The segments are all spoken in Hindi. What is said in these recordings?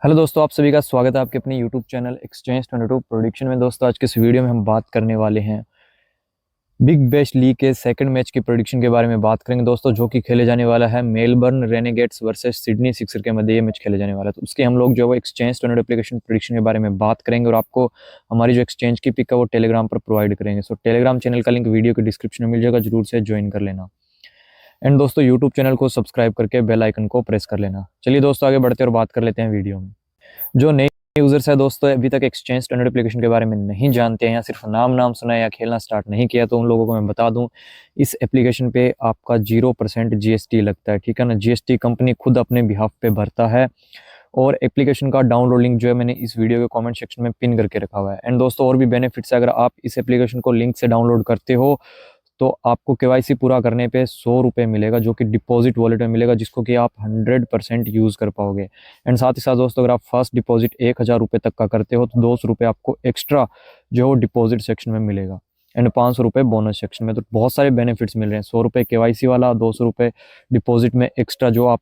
हेलो दोस्तों, आप सभी का स्वागत है आपके अपने यूट्यूब चैनल एक्सचेंज 22 प्रोडिक्शन में। दोस्तों, आज के इस वीडियो में हम बात करने वाले हैं बिग बैश लीग के सेकंड मैच की प्रोडिक्शन के बारे में बात करेंगे दोस्तों, जो कि खेले जाने वाला है Melbourne Renegades versus Sydney sixer के मध्य ये मैच खेले जाने वाला है। तो उसके हम लोग जो है वो एक्सचेंज 22 एप्लीकेशन प्रोडिक्शन के बारे में बात करेंगे और आपको हमारी जो एक्सचेंज की पिक है वो टेलीग्राम पर प्रोवाइड करेंगे। सो टेलीग्राम चैनल का लिंक वीडियो के डिस्क्रिप्शन में मिल जाएगा, जरूर से ज्वाइन कर लेना। एंड दोस्तों, यूट्यूब चैनल को सब्सक्राइब करके बेल आइकन को प्रेस कर लेना। चलिए दोस्तों, आगे बढ़ते और बात कर लेते हैं वीडियो में। जो नए यूजर्स है दोस्तों, अभी तक एक्सचेंज स्टैंडर्ड एप्लीकेशन के बारे में नहीं जानते हैं या सिर्फ नाम सुना है या खेलना स्टार्ट नहीं किया, तो उन लोगों को मैं बता दूं, इस एप्लीकेशन पे आपका 0% जीएसटी लगता है। ठीक है ना, जीएसटी कंपनी खुद अपने बिहाफ पे भरता है। और एप्लीकेशन का डाउनलोड लिंक जो है मैंने इस वीडियो के कमेंट सेक्शन में पिन करके रखा हुआ है। एंड दोस्तों, और भी बेनिफिट्स है, अगर आप इस एप्लीकेशन को लिंक से डाउनलोड करते हो तो आपको केवाईसी पूरा करने पे 100 रुपये मिलेगा, जो कि डिपॉजिट वॉलेट में मिलेगा, जिसको कि आप 100% यूज़ कर पाओगे। एंड साथ ही साथ दोस्तों, अगर आप फर्स्ट डिपॉजिट 1000 रुपये तक का करते हो तो 200 रुपये आपको एक्स्ट्रा जो है वो डिपॉजिट सेक्शन में मिलेगा। एंड 500 रुपये बोनस सेक्शन में। तो बहुत सारे बेनिफिट्स मिल रहे हैं। 100 रुपये केवाईसी वाला, 200 रुपये डिपॉजिट में एक्स्ट्रा जो आप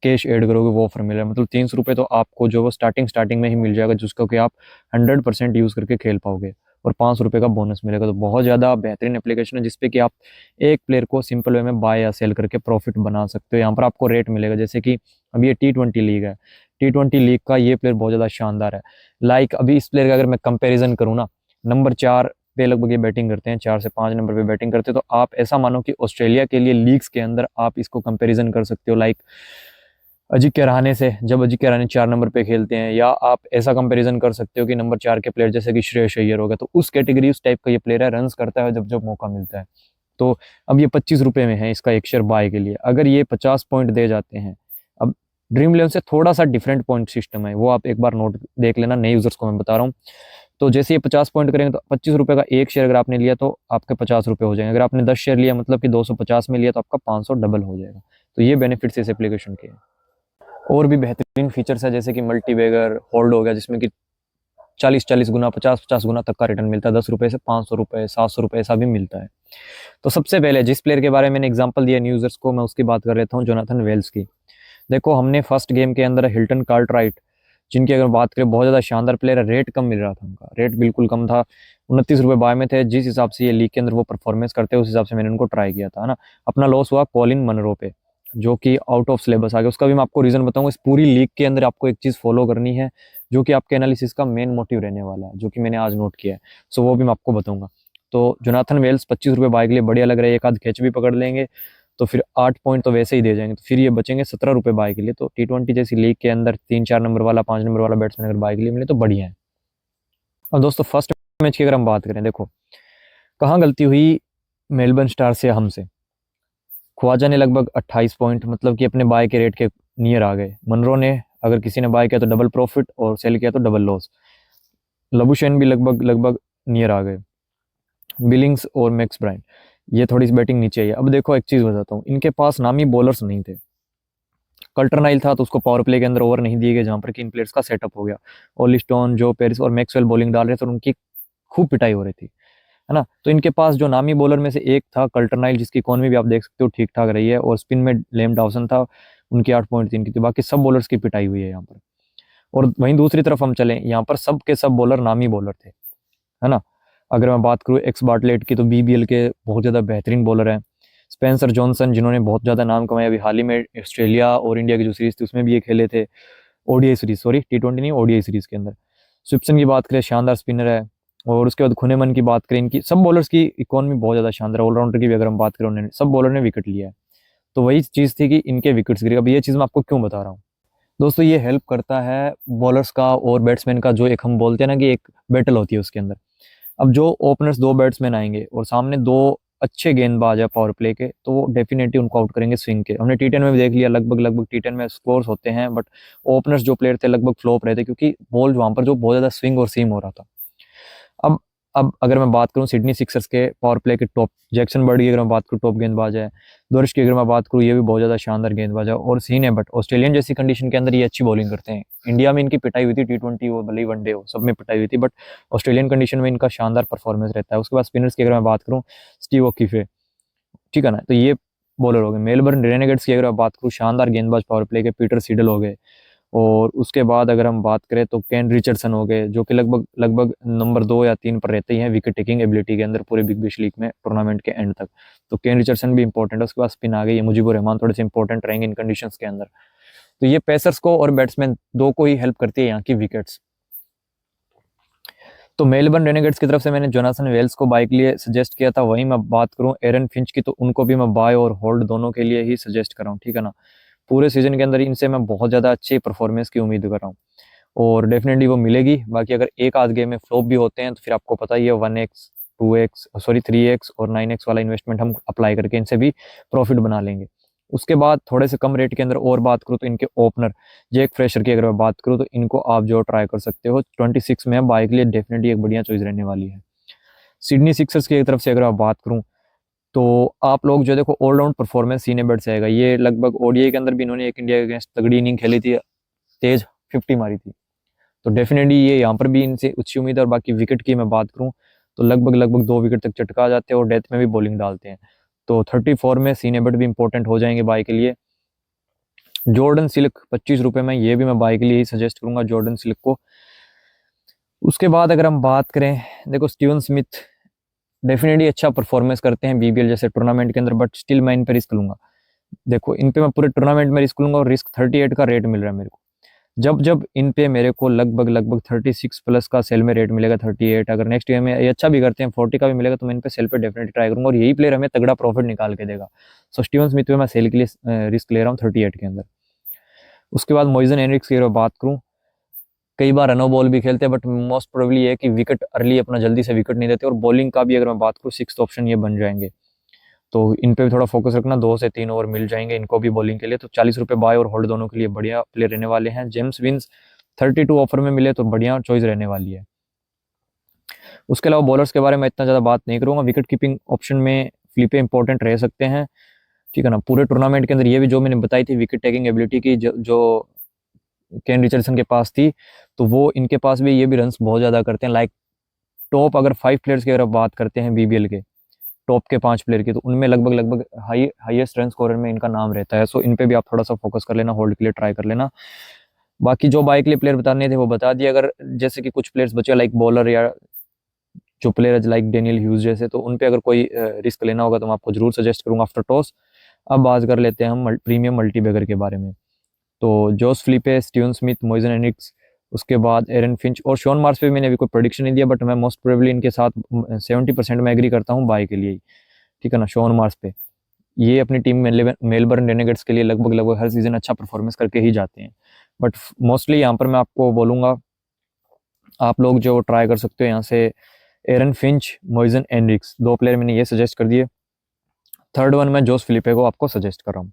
कैश ऐड करोगे वो ऑफर मिल रहा है। मतलब 300 रुपये तो आपको जो वो स्टार्टिंग में ही मिल जाएगा, जिसको कि आप 100% यूज़ करके खेल पाओगे। और 500 रुपये का बोनस मिलेगा। तो बहुत ज़्यादा बेहतरीन एप्लीकेशन है, जिसपे कि आप एक प्लेयर को सिंपल वे में बाय या सेल करके प्रॉफिट बना सकते हो। यहाँ पर आपको रेट मिलेगा, जैसे कि अभी ये T20 लीग है। T20 लीग का ये प्लेयर बहुत ज़्यादा शानदार है। लाइक अभी इस प्लेयर का अगर मैं कंपेरिजन करूँ ना, नंबर 4 पे लगभग ये बैटिंग करते हैं, 4 से 5 नंबर पे बैटिंग करते हैं। तो आप ऐसा मानो कि ऑस्ट्रेलिया के लिए लीग्स के अंदर आप इसको कंपेरिजन कर सकते हो, लाइक अजिंक्य रहाणे से, जब अजिंक्य रहाणे 4 नंबर पे खेलते हैं। या आप ऐसा कंपैरिजन कर सकते हो कि नंबर 4 के प्लेयर जैसे कि श्रेयस अय्यर हो गया, तो उस कैटेगरी उस टाइप का ये प्लेयर है, रन्स करता है जब जब मौका मिलता है। तो अब ये 25 रुपये में है इसका एक शेयर बाय के लिए। अगर ये 50 पॉइंट दे जाते हैं, अब ड्रीम इलेवन से थोड़ा सा डिफरेंट पॉइंट सिस्टम है, वो आप एक बार नोट देख लेना, नए यूजर्स को मैं बता रहा हूँ। तो जैसे ये 50 पॉइंट करेंगे तो 25 रुपये का एक शेयर अगर आपने लिया तो आपके 50 रुपये हो जाएंगे। अगर आपने 10 शेयर लिया, मतलब कि 250 में लिया, तो आपका 500 डबल हो जाएगा। तो ये बेनिफिट्स इस एप्लीकेशन के हैं। और भी बेहतरीन फीचर्स है, जैसे कि मल्टीबैगर होल्ड हो गया, जिसमें कि 40-40 गुना, 50-50 गुना तक का रिटर्न मिलता है। 10 रुपये से 500 रुपये, 700 रुपये ऐसा भी मिलता है। तो सबसे पहले जिस प्लेयर के बारे में मैंने एग्जांपल दिया न्यू यूजर्स को, मैं उसकी बात कर लेता हूँ, जोनाथन वेल्स की। देखो, हमने फर्स्ट गेम के अंदर हिल्टन कार्टराइट, जिनकी अगर बात करें, बहुत ज़्यादा शानदार प्लेयर है। रेट कम मिल रहा था, उनका रेट बिल्कुल कम था, 29 रुपये बाय में थे। जिस हिसाब से ये लीग के अंदर वो परफॉर्मेंस करते हैं, उस हिसाब से मैंने उनको ट्राई किया था, है ना। अपना लॉस हुआ कॉलिन मनरो पे, जो कि आउट ऑफ सिलेबस आ गया। उसका भी मैं आपको रीज़न बताऊंगा। इस पूरी लीग के अंदर आपको एक चीज़ फॉलो करनी है, जो कि आपके एनालिसिस का मेन मोटिव रहने वाला है, जो कि मैंने आज नोट किया है। सो वो भी मैं आपको बताऊंगा। तो जोनाथन वेल्स 25 रुपये बाय के लिए बढ़िया लग रहा है। एक आध कैच भी पकड़ लेंगे तो फिर 8 पॉइंट तो वैसे ही दे जाएंगे, तो फिर ये बचेंगे 17 रुपये बाय के लिए। तो T20 जैसी लीग के अंदर 3-4 नंबर वाला, 5 नंबर वाला बैट्समैन अगर बाय के लिए मिले तो बढ़िया है। और दोस्तों, फर्स्ट मैच की अगर हम बात करें, देखो कहाँ गलती हुई मेलबर्न स्टार से हमसे। ख्वाजा ने लगभग 28 पॉइंट, मतलब कि अपने बाय के रेट के नियर आ गए। मनरो ने, अगर किसी ने बाय किया तो डबल प्रॉफिट और सेल किया तो डबल लॉस। लबुशेन भी लगभग लगभग नियर आ गए। बिलिंग्स और मैक्स ब्राइन, ये थोड़ी सी बैटिंग नीचे आई है। अब देखो, एक चीज़ बताता हूँ, इनके पास नामी बॉलर्स नहीं थे। कल्टरनाइल था तो उसको पावर प्ले के अंदर ओवर नहीं दिए गए, जहां पर कि इन प्लेयर्स का सेटअप हो गया। ओली स्टोन, जो पेरिस और मैक्सवेल बॉलिंग डाल रहे थे और उनकी खूब पिटाई हो रही थी, है ना। तो इनके पास जो नामी बॉलर में से एक था कल्टरनाइल, जिसकी इकॉनमी भी आप देख सकते हो ठीक ठाक रही है। और स्पिन में लेम डाउसन था, उनकी 8.3 की थी। बाकी सब बॉलर्स की पिटाई हुई है यहाँ पर। और वहीं दूसरी तरफ हम चलें, यहाँ पर सब के सब बॉलर नामी बॉलर थे, है ना। अगर मैं बात करूँ एक्स बार्टलेट की, तो बीबीएल के बहुत ज़्यादा बेहतरीन बॉलर हैं। स्पेंसर जॉनसन, जिन्होंने बहुत ज़्यादा नाम कमाया, अभी हाल ही में ऑस्ट्रेलिया और इंडिया की जो सीरीज थी उसमें भी ये खेले थे। ओडीआई सीरीज, सॉरी T20 नहीं, ओडीआई सीरीज के अंदर। स्विप्सन की बात करें, शानदार स्पिनर है। और उसके बाद खुनेमन की बात करें, इनकी सब बॉलर्स की इकॉनमी बहुत ज़्यादा शानदार है। ऑलराउंडर की भी अगर हम बात करें, उन्होंने सब बॉलर ने विकेट लिया है। तो वही चीज़ थी कि इनके विकेट्स गिरे। अब ये चीज़ मैं आपको क्यों बता रहा हूँ दोस्तों, ये हेल्प करता है बॉलर्स का और बैट्समैन का, जो एक हम बोलते हैं ना कि एक बैटल होती है उसके अंदर। अब जो ओपनर्स, दो बैट्समैन आएंगे और सामने दो अच्छे गेंदबाज है पावर प्ले के, तो वो डेफिनेटली उनको आउट करेंगे स्विंग के। हमने T10 में भी देख लिया, लगभग लगभग T10 में स्कोर्स होते हैं, बट ओपनर्स जो प्लेयर थे लगभग फ्लॉप रहे थे, क्योंकि बॉल वहां पर जो बहुत ज्यादा स्विंग और सीम हो रहा था। अब अब अगर मैं बात करूं सिडनी सिक्सर्स के पावर प्ले के टॉप, जैक्सन बर्ड की अगर मैं बात करूं, टॉप गेंदबाज है। दोरिश की अगर मैं बात करूं, ये भी बहुत ज़्यादा शानदार गेंदबाज है और सीन है। बट ऑस्ट्रेलियन जैसी कंडीशन के अंदर ये अच्छी बॉलिंग करते हैं। इंडिया में इनकी पिटाई हुई थी, T20 हो भले ही वनडे हो, सब में पिटाई हुई थी, बट ऑस्ट्रेलियन कंडीशन में इनका शानदार परफॉर्मेंस रहता है। उसके बाद स्पिनर्स की अगर मैं बात करूँ, स्टीव ओकीफे, ठीक है ना, तो ये बॉलर हो गए। मेलबर्न रेनेगेट्स की अगर मैं बात करूँ, शानदार गेंदबाज पावर प्ले के, पीटर सीडल हो गए। और उसके बाद अगर हम बात करें तो केन रिचर्डसन हो गए, जो कि लगभग लगभग नंबर 2 या 3 पर रहते ही हैं विकेट टेकिंग एबिलिटी के अंदर पूरे बिग बैश लीग में टूर्नामेंट के एंड तक। तो केन रिचर्डसन भी इंपॉर्टेंट है, उसके बाद स्पिन आ गई है, मुजीबुर रहमान थोड़े से इंपॉर्टेंट रहेंगे इन कंडीशंस के अंदर। तो ये पेसर्स को और बैट्समैन दो को ही हेल्प करती है यहाँ की विकेट्स। तो मेलबर्न रेनेगेट्स की तरफ से मैंने जोनाथन वेल्स को बाय के लिए सजेस्ट किया था, वहीं मैं बात करूं एरन फिंच की तो उनको भी मैं बाय और होल्ड दोनों के लिए ही सजेस्ट कर रहा हूँ, ठीक है ना। पूरे सीजन के अंदर इनसे मैं बहुत ज़्यादा अच्छी परफॉर्मेंस की उम्मीद कर रहा हूँ और डेफिनेटली वो मिलेगी। बाकी अगर एक आध गेम में फ्लॉप भी होते हैं तो फिर आपको पता ही है 1x 2x सॉरी 3x और 9x वाला इन्वेस्टमेंट हम अप्लाई करके इनसे भी प्रॉफिट बना लेंगे। उसके बाद थोड़े से कम रेट के अंदर और बात करूँ तो इनके ओपनर जैक फ्रेशर की अगर मैं बात करूँ तो इनको आप जो ट्राई कर सकते हो 26 में बाय के लिए डेफिनेटली एक बढ़िया चॉइस रहने वाली है। सिडनी सिक्सर्स की तरफ से अगर मैं बात करूँ तो आप लोग जो देखो ऑलराउंड परफॉर्मेंस सीने बेड से आएगा। ये लगभग ओडीआई के अंदर भी इन्होंने एक इंडिया के अगेंस्ट तगड़ी इनिंग खेली थी, तेज 50 मारी थी, तो डेफिनेटली ये यहाँ पर भी इनसे अच्छी उम्मीद है। और बाकी विकेट की मैं बात करूँ तो लगभग लगभग 2 विकेट तक चटका जाते हैं और डेथ में भी बॉलिंग डालते हैं। तो 34 में सीने बेड भी इंपॉर्टेंट हो जाएंगे बाय के लिए। जॉर्डन सिल्क 25 रुपये में, ये भी मैं बाय के लिए ही सजेस्ट करूंगा जॉर्डन सिल्क को। उसके बाद अगर हम बात करें, देखो स्टीवन स्मिथ डेफिनेटली अच्छा परफॉर्मेंस करते हैं बीबीएल जैसे टूर्नामेंट के अंदर, बट स्टिल मैं इन पर रिस्क लूंगा। देखो इन पे मैं पूरे टूर्नामेंट में रिस्क लूंगा और रिस्क 38 का रेट मिल रहा है मेरे को। जब जब इन पे मेरे को लगभग लगभग 36 प्लस का सेल में रेट मिलेगा, 38, अगर नेक्स्ट ईयर में ये अच्छा भी करते हैं 40 का भी मिलेगा तो मैं इन पे सेल पे डेफिनेटली ट्राई करूंगा और यही प्लेयर हमें तगड़ा प्रॉफिट निकाल के देगा। सो स्टीवन स्मिथ पे मैं सेल के लिए रिस्क ले रहा हूँ 38 के अंदर। उसके बाद मॉइजन एनरिक्स की अगर बात करूँ, कई बार रनो बॉल भी खेलते हैं बट मोस्ट प्रोबेबली ये कि विकेट अर्ली अपना जल्दी से विकेट नहीं देते। और बॉलिंग का भी अगर मैं बात करूँ 6th ऑप्शन ये बन जाएंगे, तो इन पे भी थोड़ा फोकस रखना, 2 से 3 ओवर मिल जाएंगे इनको भी बॉलिंग के लिए। तो 40 रुपये बाय और होल्ड दोनों के लिए बढ़िया प्लेयर रहने वाले हैं। जेम्स विंस 32 ऑफर में मिले तो बढ़िया चॉइस रहने वाली है। उसके अलावा बॉलर्स के बारे में इतना ज़्यादा बात नहीं करूँगा। विकेट कीपिंग ऑप्शन में फ्लिपे इंपॉर्टेंट रह सकते हैं, ठीक है ना। पूरे टूर्नामेंट के अंदर ये भी जो मैंने बताई थी विकेट टेकिंग एबिलिटी की जो केन रिचर्डसन के पास थी, तो वो इनके पास भी ये भी रन्स बहुत ज़्यादा करते हैं। लाइक टॉप अगर 5 प्लेयर्स की अगर बात करते हैं बीबीएल के टॉप के 5 प्लेयर की, तो उनमें लगभग लगभग हाईएस्ट रन स्कोरर में इनका नाम रहता है। सो इन पे भी आप थोड़ा सा फोकस कर लेना, होल्ड के लिए ट्राई कर लेना। बाकी जो बाय के लिए प्लेयर बताने थे वो बता दिए। अगर जैसे कि कुछ प्लेयर्स बचे लाइक बॉलर या जो प्लेयर लाइक डेनियल ह्यूज जैसे, तो उन पे अगर कोई रिस्क लेना होगा तो मैं आपको जरूर सजेस्ट करूंगा आफ्टर टॉस। अब बात कर लेते हैं हम प्रीमियम मल्टीबैगर के बारे में। तो जोस फिलिपे, स्टीवन स्मिथ, मॉइजन एनिक्स, उसके बाद एरन फिंच और शॉन मार्श पे मैंने अभी कोई प्रेडिक्शन नहीं दिया, बट मैं मोस्ट प्रोबेबली इनके साथ 70% में एग्री करता हूँ बाय के लिए, ठीक है ना। शॉन मार्श पे ये अपनी टीम में मेलबर्न रेनेगेट्स के लिए लगभग लगभग हर सीजन अच्छा परफॉर्मेंस करके ही जाते हैं। बट मोस्टली यहाँ पर मैं आपको बोलूँगा आप लोग जो ट्राई कर सकते हो यहाँ से एरन फिंच, मॉइजन एनरिक्स, 2 प्लेयर मैंने ये सजेस्ट कर दिए। थर्ड वन मैं जोस फिलिपे को आपको सजेस्ट कर रहा हूँ।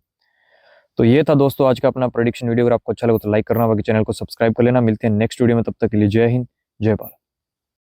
तो ये था दोस्तों आज का अपना प्रेडिक्शन वीडियो। अगर आपको अच्छा लगा तो लाइक करना, बाकी चैनल को सब्सक्राइब कर लेना। मिलते हैं नेक्स्ट वीडियो में, तब तक के लिए जय हिंद, जय भारत।